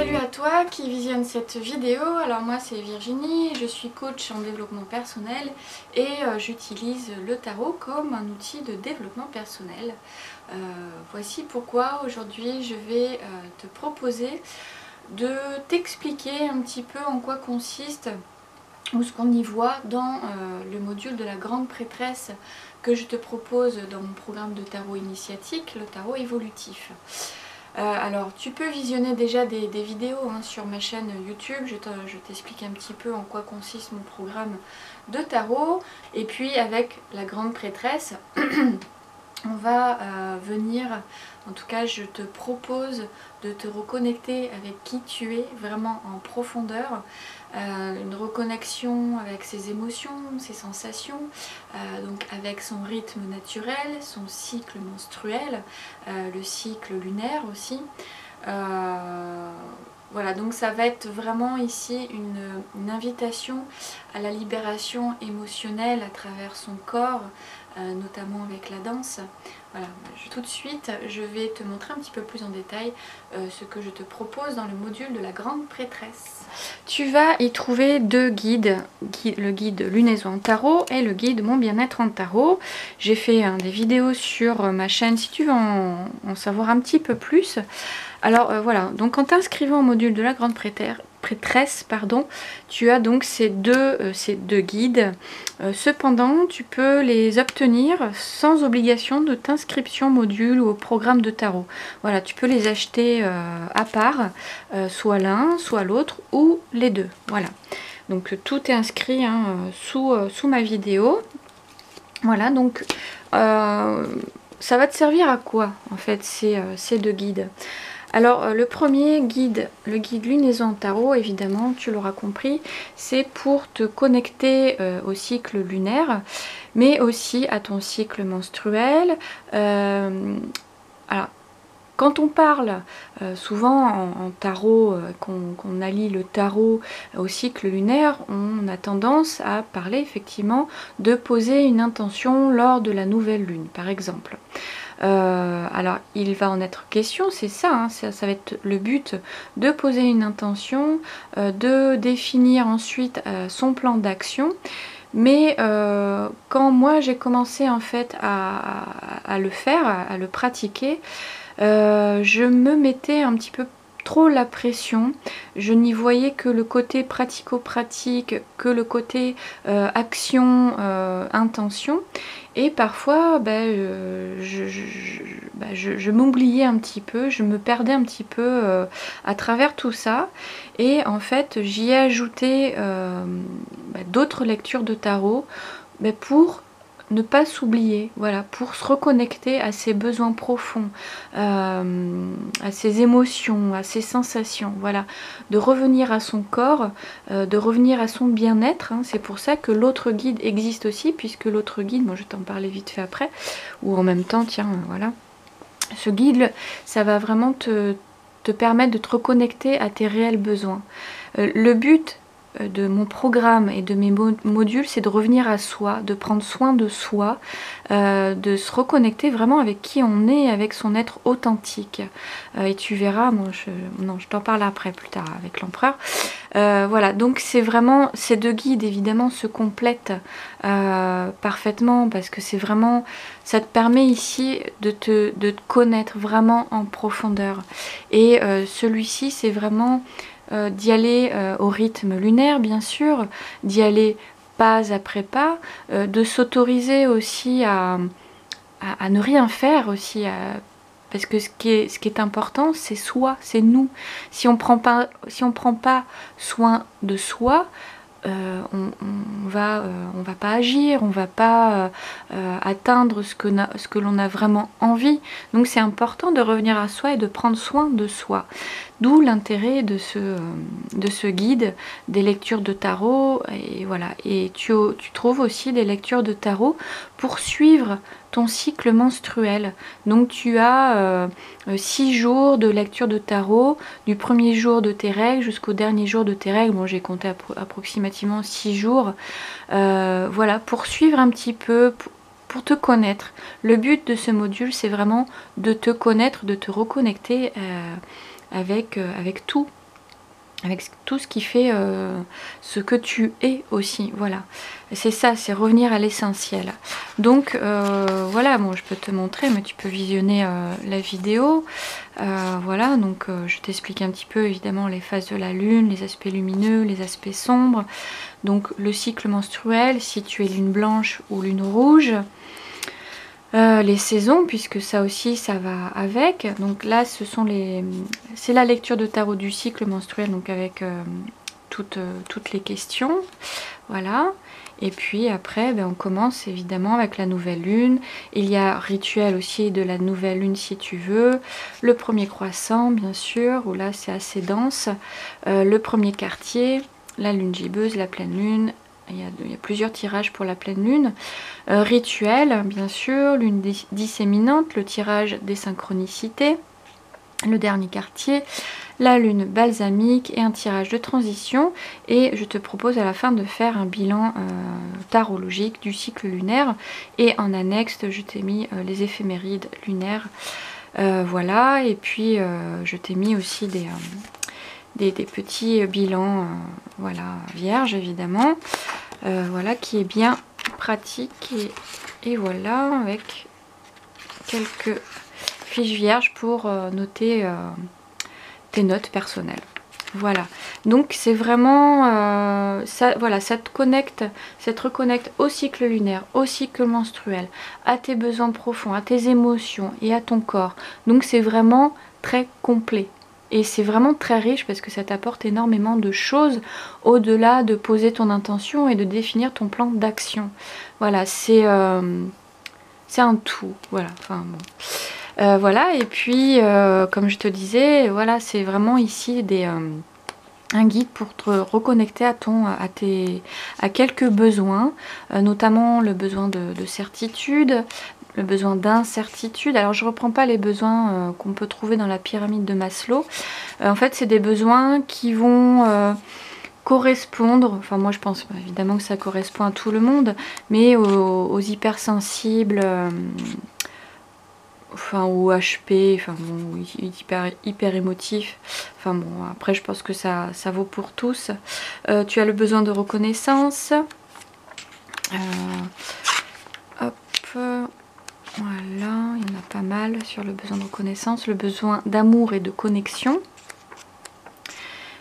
Salut à toi qui visionne cette vidéo. Alors moi c'est Virginie, je suis coach en développement personnel et j'utilise le tarot comme un outil de développement personnel. Voici pourquoi aujourd'hui je vais te proposer de t'expliquer un petit peu en quoi consiste ou ce qu'on y voit dans le module de la grande prêtresse que je te propose dans mon programme de tarot initiatique, le tarot évolutif. Alors tu peux visionner déjà des vidéos sur ma chaîne YouTube, je t'explique un petit peu en quoi consiste mon programme de tarot. Et puis avec la grande prêtresse, on va venir, en tout cas je te propose de te reconnecter avec qui tu es vraiment en profondeur. Une reconnexion avec ses émotions, ses sensations, donc avec son rythme naturel, son cycle menstruel, le cycle lunaire aussi. Voilà, donc ça va être vraiment ici une invitation à la libération émotionnelle à travers son corps, notamment avec la danse. Voilà, tout de suite je vais te montrer un petit peu plus en détail ce que je te propose dans le module de la grande prêtresse. Tu vas y trouver deux guides, le guide lunaison en tarot et le guide mon bien-être en tarot. J'ai fait des vidéos sur ma chaîne si tu veux en savoir un petit peu plus. Alors voilà, donc en t'inscrivant au module de la grande prêtresse, tu as donc ces deux guides. Cependant, tu peux les obtenir sans obligation de t'inscription au module ou au programme de tarot. Voilà, tu peux les acheter à part, soit l'un, soit l'autre, ou les deux. Voilà, donc tout est inscrit sous ma vidéo. Voilà, donc ça va te servir à quoi en fait ces deux guides? Alors le premier guide, le guide lunaison tarot, évidemment tu l'auras compris, c'est pour te connecter au cycle lunaire, mais aussi à ton cycle menstruel. Alors quand on parle souvent en tarot, qu'on allie le tarot au cycle lunaire, on a tendance à parler effectivement de poser une intention lors de la nouvelle lune par exemple. Alors il va en être question, c'est ça, ça va être le but, de poser une intention, de définir ensuite son plan d'action. Mais quand moi j'ai commencé en fait à le faire, à le pratiquer, je me mettais un petit peu trop la pression, je n'y voyais que le côté pratico-pratique, que le côté action, intention, et parfois je m'oubliais un petit peu, je me perdais un petit peu à travers tout ça, et en fait j'y ai ajouté d'autres lectures de tarot pour ne pas s'oublier, voilà, pour se reconnecter à ses besoins profonds, à ses émotions, à ses sensations, voilà, de revenir à son corps, de revenir à son bien-être. C'est pour ça que l'autre guide existe aussi, puisque l'autre guide, moi je t'en parlais vite fait après, ou en même temps, tiens, voilà, ce guide, ça va vraiment te permettre de te reconnecter à tes réels besoins. Le but de mon programme et de mes modules, c'est de revenir à soi, de prendre soin de soi, de se reconnecter vraiment avec qui on est, avec son être authentique. Et tu verras, moi je t'en parle après, plus tard, avec l'empereur. Voilà, donc c'est vraiment, ces deux guides évidemment se complètent parfaitement, parce que c'est vraiment, ça te permet ici de te connaître vraiment en profondeur. Et celui-ci, c'est vraiment d'y aller au rythme lunaire, bien sûr, d'y aller pas après pas, de s'autoriser aussi à ne rien faire aussi, parce que ce qui est important, c'est soi, c'est nous. Si on prend pas soin de soi, on va pas agir, on va pas atteindre ce que l'on a vraiment envie. Donc c'est important de revenir à soi et de prendre soin de soi. D'où l'intérêt de ce guide, des lectures de tarot, et voilà. Et tu trouves aussi des lectures de tarot pour suivre ton cycle menstruel. Donc tu as 6 jours de lecture de tarot, du premier jour de tes règles jusqu'au dernier jour de tes règles. Bon, j'ai compté approximativement 6 jours. Voilà, pour suivre un petit peu, pour te connaître. Le but de ce module, c'est vraiment de te connaître, de te reconnecter avec tout. avec tout ce qui fait ce que tu es aussi, voilà. C'est ça, c'est revenir à l'essentiel. Donc voilà, bon, je peux te montrer, mais tu peux visionner la vidéo. Voilà, donc je t'explique un petit peu évidemment les phases de la lune, les aspects lumineux, les aspects sombres. Donc le cycle menstruel, si tu es lune blanche ou lune rouge. Les saisons, puisque ça aussi ça va avec. Donc là c'est la lecture de tarot du cycle menstruel, donc avec toutes les questions, voilà. Et puis après on commence évidemment avec la nouvelle lune. Il y a rituel aussi de la nouvelle lune si tu veux, le premier croissant bien sûr, où là c'est assez dense, le premier quartier, la lune gibbeuse, la pleine lune. Il y a plusieurs tirages pour la pleine lune. Rituel, bien sûr, lune disséminante, le tirage des synchronicités, le dernier quartier, la lune balsamique et un tirage de transition. Et je te propose à la fin de faire un bilan tarologique du cycle lunaire. Et en annexe, je t'ai mis les éphémérides lunaires. Voilà, et puis je t'ai mis aussi des petits bilans, voilà, vierges évidemment. Voilà, qui est bien pratique, et voilà, avec quelques fiches vierges pour noter tes notes personnelles. Voilà, donc c'est vraiment ça, voilà, ça te reconnecte au cycle lunaire, au cycle menstruel, à tes besoins profonds, à tes émotions et à ton corps. Donc c'est vraiment très complet. Et c'est vraiment très riche parce que ça t'apporte énormément de choses au-delà de poser ton intention et de définir ton plan d'action. Voilà, c'est un tout. Voilà, enfin bon. Voilà, et puis comme je te disais, voilà, c'est vraiment ici un guide pour te reconnecter à quelques besoins, notamment le besoin de certitude, le besoin d'incertitude. Alors je reprends pas les besoins qu'on peut trouver dans la pyramide de Maslow. En fait c'est des besoins qui vont correspondre, enfin moi je pense évidemment que ça correspond à tout le monde, mais aux hypersensibles, enfin aux HP, enfin bon, hyper émotifs, enfin bon, après je pense que ça vaut pour tous. Tu as le besoin de reconnaissance, hop, voilà, il y en a pas mal sur le besoin de reconnaissance, le besoin d'amour et de connexion,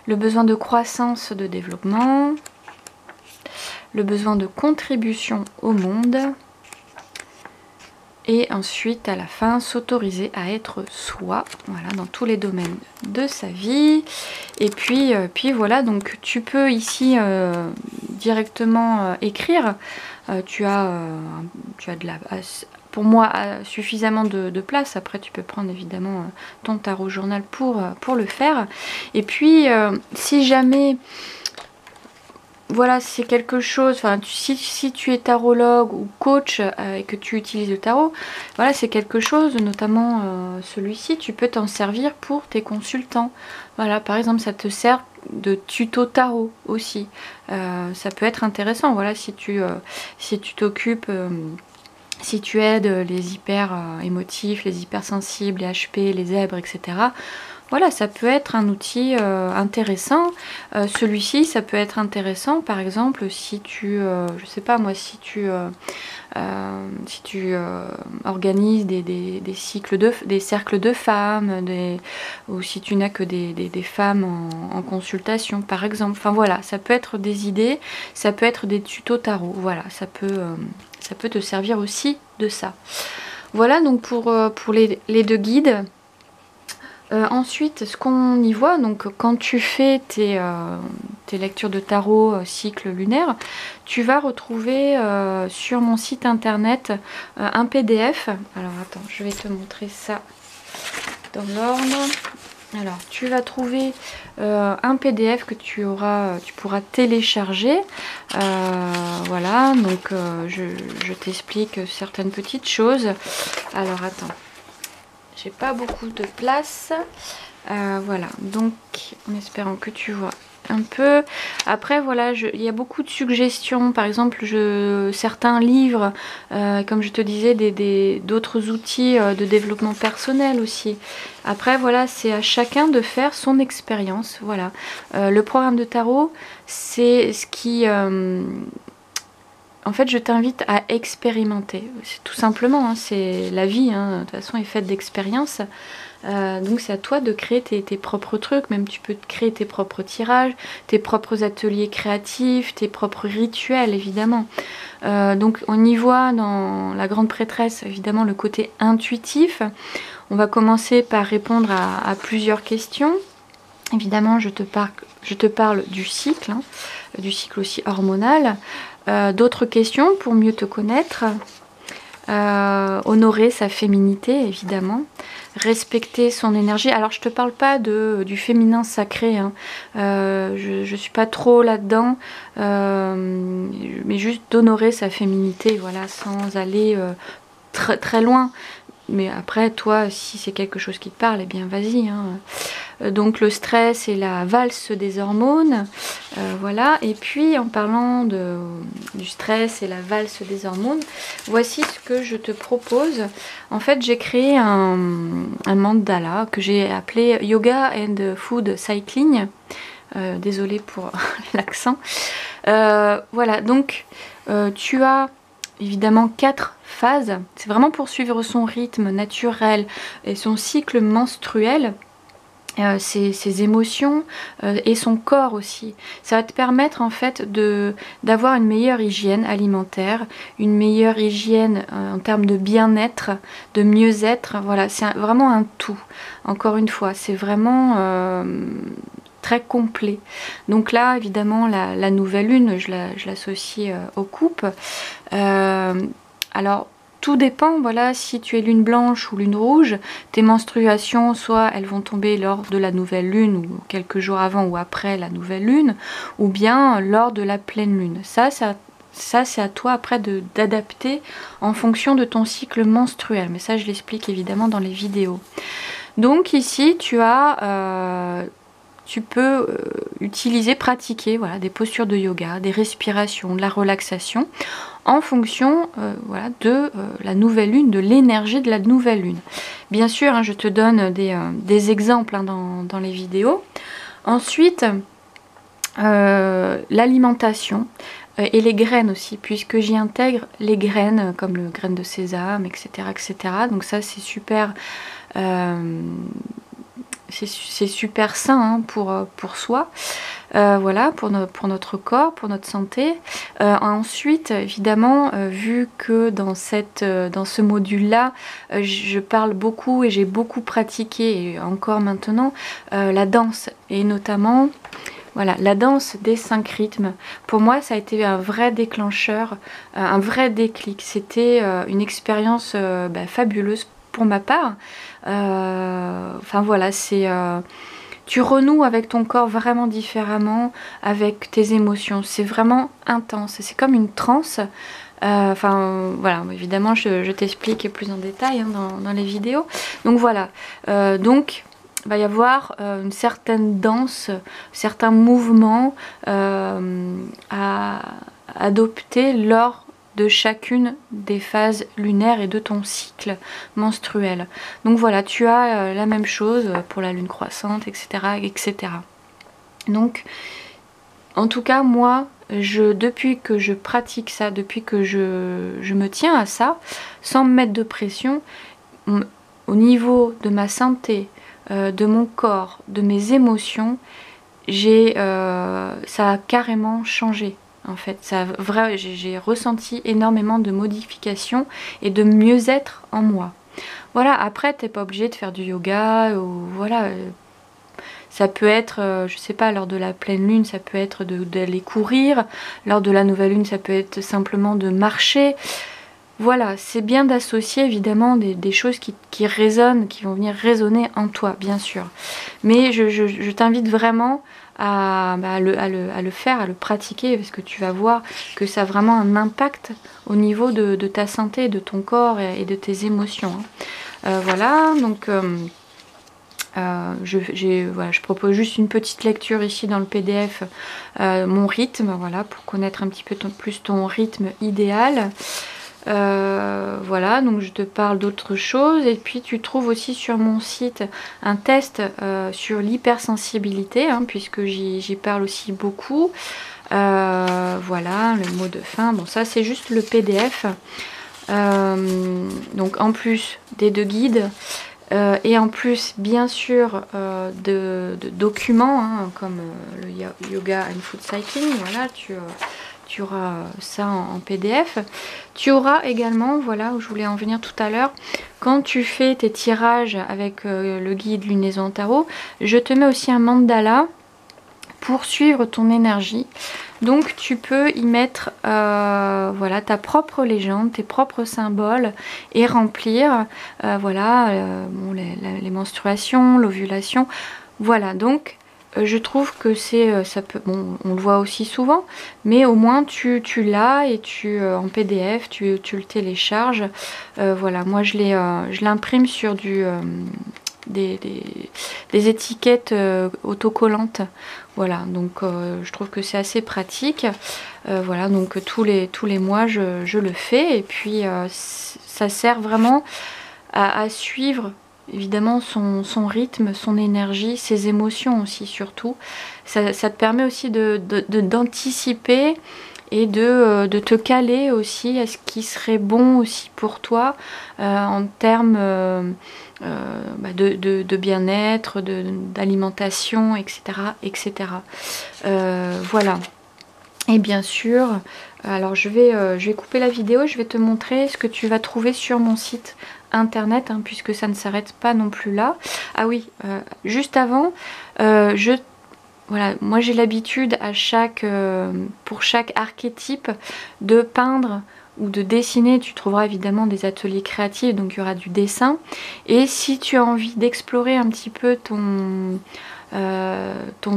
le besoin de croissance, de développement, le besoin de contribution au monde, et ensuite à la fin s'autoriser à être soi, voilà, dans tous les domaines de sa vie. Et puis voilà, donc tu peux ici directement écrire. Tu as pour moi suffisamment de place. Après tu peux prendre évidemment ton tarot journal pour le faire. Et puis si jamais voilà, c'est quelque chose, enfin si tu es tarologue ou coach et que tu utilises le tarot, voilà, c'est quelque chose, notamment celui-ci, tu peux t'en servir pour tes consultants. Voilà, par exemple, ça te sert de tuto tarot aussi. Ça peut être intéressant, voilà, si tu t'occupes, si tu aides les hyper émotifs, les hypersensibles, les HP, les zèbres, etc. Voilà, ça peut être un outil intéressant. Celui-ci, ça peut être intéressant, par exemple, si tu, je sais pas moi, si tu organises des cercles de femmes, ou si tu n'as que des femmes en consultation, par exemple. Enfin voilà, ça peut être des idées, ça peut être des tutos tarot. Voilà, ça peut te servir aussi de ça. Voilà donc pour les deux guides. Ensuite, ce qu'on y voit, donc quand tu fais tes lectures de tarot cycle lunaire, tu vas retrouver sur mon site internet un PDF. Alors attends, je vais te montrer ça dans l'ordre. Alors tu vas trouver un PDF que tu pourras télécharger. Voilà, donc je t'explique certaines petites choses. Alors attends. J'ai pas beaucoup de place. Voilà, donc en espérant que tu vois un peu. Après voilà, il y a beaucoup de suggestions. Par exemple, certains livres, comme je te disais, d'autres outils de développement personnel aussi. Après voilà, c'est à chacun de faire son expérience. Voilà. Le programme de tarot, c'est ce qui... en fait, je t'invite à expérimenter. C'est tout simplement, hein, c'est la vie, hein, de toute façon, est faite d'expériences. Donc c'est à toi de créer tes propres trucs, même tu peux créer tes propres tirages, tes propres ateliers créatifs, tes propres rituels évidemment. Donc on y voit dans la grande prêtresse évidemment le côté intuitif. On va commencer par répondre à plusieurs questions. Évidemment je te parle du cycle aussi hormonal. D'autres questions pour mieux te connaître. Honorer sa féminité évidemment, respecter son énergie. Alors je te parle pas du féminin sacré, hein. Je suis pas trop là-dedans, mais juste d'honorer sa féminité, voilà, sans aller très très loin. Mais après toi, si c'est quelque chose qui te parle, eh bien vas-y, hein. Donc le stress et la valse des hormones, voilà. Et puis en parlant du stress et la valse des hormones, voici ce que je te propose. En fait, j'ai créé un mandala que j'ai appelé Yoga and Food Cycling. Désolée pour l'accent. Voilà, donc tu as évidemment 4 phases. C'est vraiment pour suivre son rythme naturel et son cycle menstruel. Ses émotions et son corps aussi. Ça va te permettre en fait d'avoir une meilleure hygiène alimentaire, une meilleure hygiène en termes de bien-être, de mieux-être. Voilà, c'est vraiment un tout. Encore une fois, c'est vraiment très complet. Donc là, évidemment, la nouvelle lune, je l'associe aux coupes. Alors, tout dépend, voilà, si tu es lune blanche ou lune rouge, tes menstruations, soit elles vont tomber lors de la nouvelle lune ou quelques jours avant ou après la nouvelle lune, ou bien lors de la pleine lune. Ça c'est à toi après d'adapter en fonction de ton cycle menstruel. Mais ça, je l'explique évidemment dans les vidéos. Donc ici, tu peux pratiquer voilà, des postures de yoga, des respirations, de la relaxation, en fonction voilà, de la nouvelle lune, de l'énergie de la nouvelle lune. Bien sûr, hein, je te donne des exemples hein, dans les vidéos. Ensuite, l'alimentation et les graines aussi, puisque j'y intègre les graines, comme le graine de sésame, etc. etc. Donc ça, c'est super... c'est super sain hein, pour soi, voilà, pour notre corps, pour notre santé. Ensuite, évidemment, vu que dans ce module-là, je parle beaucoup et j'ai beaucoup pratiqué, et encore maintenant, la danse, et notamment... Voilà, la danse des 5 rythmes, pour moi ça a été un vrai déclencheur, un vrai déclic. C'était une expérience fabuleuse pour ma part. Enfin voilà, tu renoues avec ton corps vraiment différemment, avec tes émotions. C'est vraiment intense, c'est comme une transe. Enfin voilà, évidemment je t'explique plus en détail hein, dans les vidéos. Donc voilà, donc... il va y avoir une certaine danse, certains mouvements à adopter lors de chacune des phases lunaires et de ton cycle menstruel. Donc voilà, tu as la même chose pour la lune croissante, etc. etc. Donc, en tout cas, moi, depuis que je pratique ça, depuis que je me tiens à ça, sans me mettre de pression, au niveau de ma santé, de mon corps, de mes émotions, ça a carrément changé en fait. J'ai ressenti énormément de modifications et de mieux-être en moi. Voilà, après t'es pas obligé de faire du yoga ou voilà. Ça peut être, je sais pas, lors de la pleine lune, ça peut être d'aller courir. Lors de la nouvelle lune, ça peut être simplement de marcher. Voilà, c'est bien d'associer évidemment des choses qui résonnent, qui vont venir résonner en toi, bien sûr. Mais je t'invite vraiment à le faire, à le pratiquer, parce que tu vas voir que ça a vraiment un impact au niveau de ta santé, de ton corps et de tes émotions. Voilà, donc Voilà, je propose juste une petite lecture ici dans le PDF, mon rythme, voilà, pour connaître un petit peu plus ton rythme idéal. Voilà, donc je te parle d'autres choses. Et puis tu trouves aussi sur mon site un test sur l'hypersensibilité, hein, puisque j'y parle aussi beaucoup. Voilà, le mot de fin, bon ça c'est juste le PDF. Donc en plus des 2 guides, et en plus bien sûr de documents, hein, comme le yoga and food cycling, voilà, tu auras ça en PDF. Tu auras également, voilà où je voulais en venir tout à l'heure, quand tu fais tes tirages avec le guide Lunaison au tarot, je te mets aussi un mandala pour suivre ton énergie. Donc tu peux y mettre voilà, ta propre légende, tes propres symboles et remplir voilà, bon, les menstruations, l'ovulation. Voilà, donc je trouve que c'est ça peut, bon, on le voit aussi souvent, mais au moins tu l'as et en PDF tu le télécharges. Voilà, moi je l'imprime sur des étiquettes autocollantes. Voilà, donc je trouve que c'est assez pratique. Voilà, donc tous les mois je le fais, et puis ça sert vraiment à suivre évidemment son rythme, son énergie, ses émotions aussi surtout. Ça te permet aussi d'anticiper et de te caler aussi à ce qui serait bon aussi pour toi en termes de bien-être, d'alimentation, etc. etc. Voilà. Et bien sûr, alors je vais couper la vidéo, je vais te montrer ce que tu vas trouver sur mon site internet, hein, puisque ça ne s'arrête pas non plus là. Ah oui, juste avant, voilà, moi j'ai l'habitude pour chaque archétype de peindre ou de dessiner. Tu trouveras évidemment des ateliers créatifs, donc il y aura du dessin. Et si tu as envie d'explorer un petit peu ton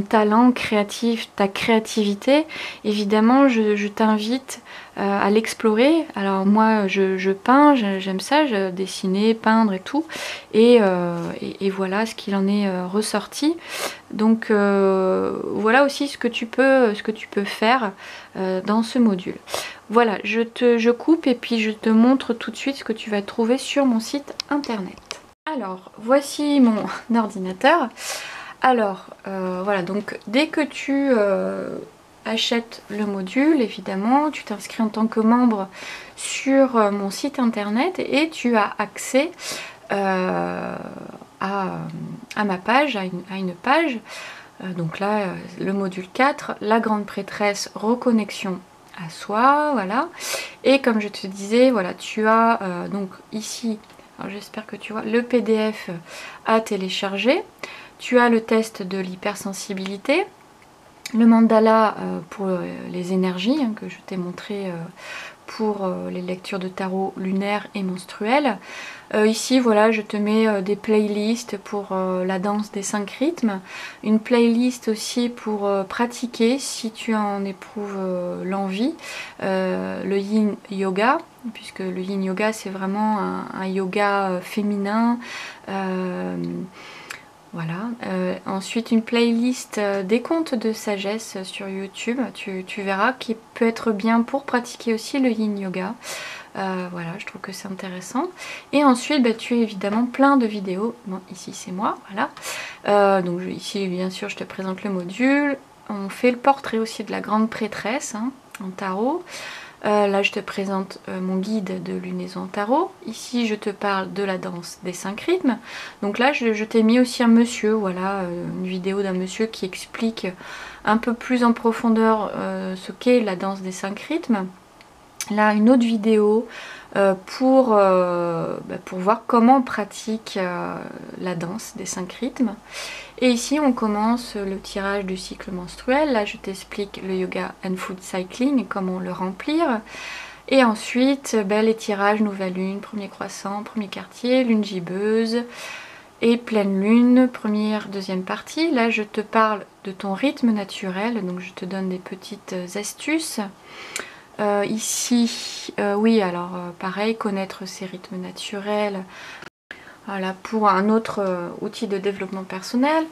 talent créatif, ta créativité, évidemment je t'invite à l'explorer. Alors moi je peins, j'aime ça, je dessiner, peindre et tout, et voilà ce qu'il en est ressorti. Donc voilà aussi ce que tu peux faire dans ce module. Voilà, je coupe et puis je te montre tout de suite ce que tu vas trouver sur mon site internet. Alors voici mon ordinateur. Alors voilà, donc dès que tu achètes le module, évidemment tu t'inscris en tant que membre sur mon site internet et tu as accès à ma page, à une page. Donc là le module 4, la grande prêtresse, reconnexion à soi, voilà. Et comme je te disais, voilà, tu as donc ici, j'espère que tu vois, le PDF à télécharger. Tu as le test de l'hypersensibilité, le mandala pour les énergies, hein, que je t'ai montré pour les lectures de tarot lunaire et menstruelles. Ici, voilà, je te mets des playlists pour la danse des 5 rythmes, une playlist aussi pour pratiquer si tu en éprouves l'envie, le yin yoga, puisque le yin yoga c'est vraiment un yoga féminin. Voilà, ensuite une playlist des contes de sagesse sur YouTube, tu verras, qui peut être bien pour pratiquer aussi le yin yoga. Voilà, je trouve que c'est intéressant. Et ensuite, bah, tu as évidemment plein de vidéos. Bon, ici c'est moi, voilà. Donc ici, bien sûr, je te présente le module. On fait le portrait aussi de la grande prêtresse, hein, en tarot. Là je te présente mon guide de lunaison tarot. Ici je te parle de la danse des 5 rythmes. Donc là je t'ai mis aussi un monsieur, voilà, une vidéo d'un monsieur qui explique un peu plus en profondeur ce qu'est la danse des 5 rythmes. Là une autre vidéo pour voir comment on pratique la danse des 5 rythmes. Et ici on commence le tirage du cycle menstruel. Là je t'explique le yoga and food cycling, comment le remplir. Et ensuite les tirages nouvelle lune, premier croissant, premier quartier, lune gibbeuse et pleine lune, première, deuxième partie. Là je te parle de ton rythme naturel, donc je te donne des petites astuces. Ici, oui, alors pareil, connaître ses rythmes naturels. Voilà, pour un autre outil de développement personnel.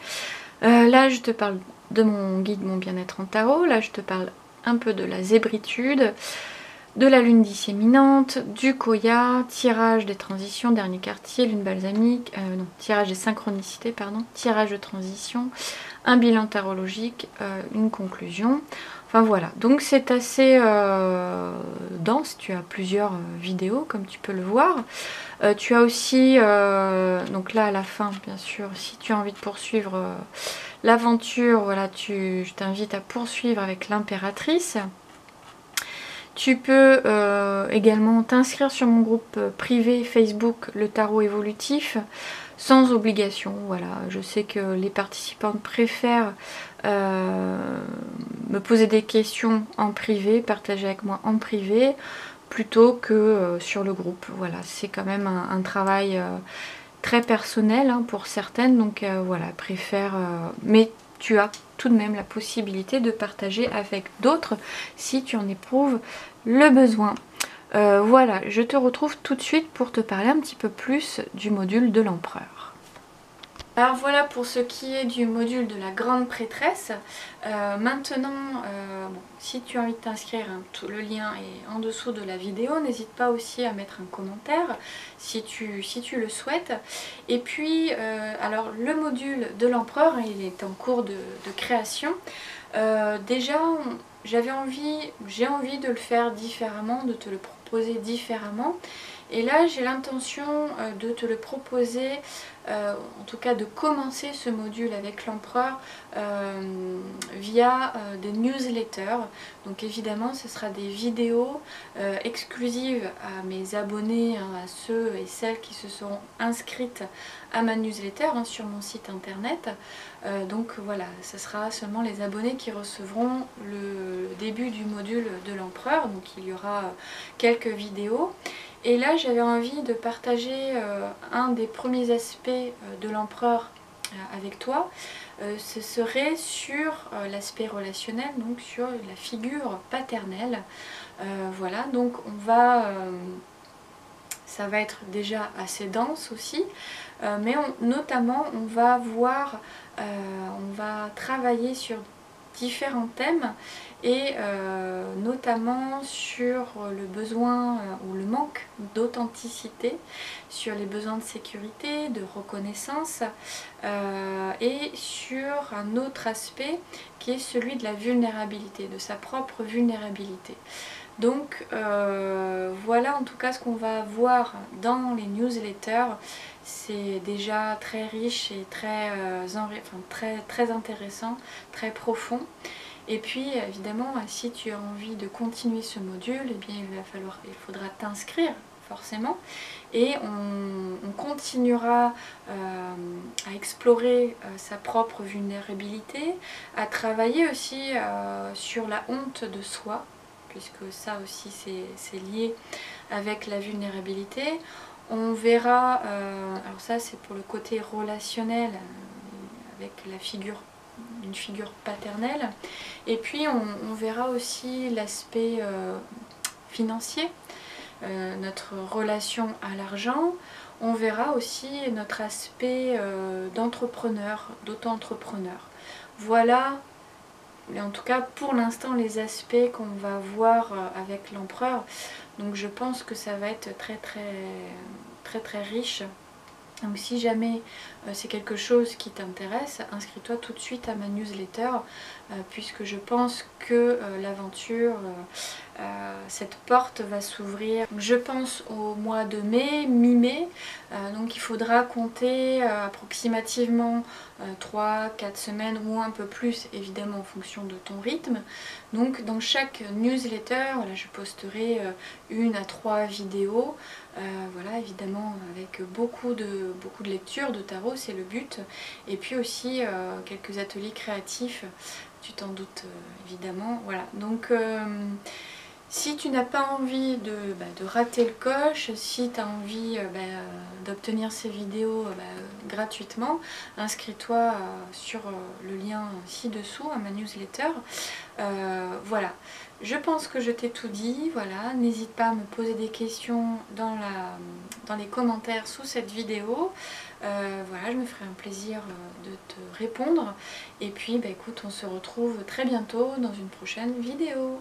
Là je te parle de mon guide Mon bien-être en tarot. Là je te parle un peu de la zébritude, de la lune disséminante, du Koya, tirage des transitions, dernier quartier, lune balsamique, non, tirage des synchronicités, pardon, tirage de transition, un bilan tarologique, une conclusion. Enfin voilà, donc c'est assez dense, tu as plusieurs vidéos comme tu peux le voir. Tu as aussi, donc là à la fin bien sûr, si tu as envie de poursuivre l'aventure, voilà, je t'invite à poursuivre avec l'impératrice. Tu peux également t'inscrire sur mon groupe privé Facebook, le tarot évolutif, sans obligation. Voilà, je sais que les participantes préfèrent me poser des questions en privé, partager avec moi en privé, plutôt que sur le groupe. Voilà, c'est quand même un travail très personnel hein, pour certaines, donc voilà, préfère... mais tu as tout de même la possibilité de partager avec d'autres si tu en éprouves le besoin. Voilà, je te retrouve tout de suite pour te parler un petit peu plus du module de l'empereur. Alors voilà pour ce qui est du module de la grande prêtresse. Maintenant, bon, si tu as envie de t'inscrire, hein, le lien est en dessous de la vidéo. N'hésite pas aussi à mettre un commentaire si tu le souhaites. Et puis, alors le module de l'empereur, il est en cours de création. Déjà, j'ai envie de le faire différemment, de te le proposer différemment. Et là, j'ai l'intention de te le proposer, en tout cas de commencer ce module avec l'empereur via des newsletters. Donc évidemment, ce sera des vidéos exclusives à mes abonnés, hein, à ceux et celles qui se seront inscrites à ma newsletter hein, sur mon site internet. Donc voilà, ce sera seulement les abonnés qui recevront le début du module de l'empereur. Donc il y aura quelques vidéos. Et là j'avais envie de partager un des premiers aspects de l'empereur avec toi. Ce serait sur l'aspect relationnel, donc sur la figure paternelle. Voilà, donc ça va être déjà assez dense aussi, mais notamment on va voir, on va travailler sur différents thèmes et notamment sur le besoin ou le manque d'authenticité, sur les besoins de sécurité, de reconnaissance et sur un autre aspect qui est celui de la vulnérabilité, de sa propre vulnérabilité. Donc voilà en tout cas ce qu'on va voir dans les newsletters. C'est déjà très riche et très intéressant, très profond. Et puis évidemment si tu as envie de continuer ce module, eh bien il faudra t'inscrire forcément. Et on continuera à explorer sa propre vulnérabilité, à travailler aussi sur la honte de soi, puisque ça aussi c'est lié avec la vulnérabilité. On verra, alors ça c'est pour le côté relationnel avec une figure paternelle, et puis on verra aussi l'aspect financier, notre relation à l'argent. On verra aussi notre aspect d'entrepreneur, d'auto-entrepreneur. Voilà. Et en tout cas pour l'instant les aspects qu'on va voir avec l'empereur. Donc je pense que ça va être très riche. Donc si jamais c'est quelque chose qui t'intéresse, inscris-toi tout de suite à ma newsletter puisque je pense que l'aventure, cette porte va s'ouvrir, je pense au mois de mai, mi-mai. Donc il faudra compter approximativement 3-4 semaines ou un peu plus évidemment en fonction de ton rythme. Donc dans chaque newsletter, voilà, je posterai 1 à 3 vidéos. Voilà, évidemment avec beaucoup de lectures de tarot, c'est le but. Et puis aussi quelques ateliers créatifs, tu t'en doutes évidemment. Voilà, donc Si tu n'as pas envie de rater le coche, si tu as envie d'obtenir ces vidéos gratuitement, inscris-toi sur le lien ci-dessous à ma newsletter. Voilà, je pense que je t'ai tout dit. Voilà, n'hésite pas à me poser des questions dans les commentaires sous cette vidéo. Voilà, je me ferai un plaisir de te répondre. Et puis écoute, on se retrouve très bientôt dans une prochaine vidéo.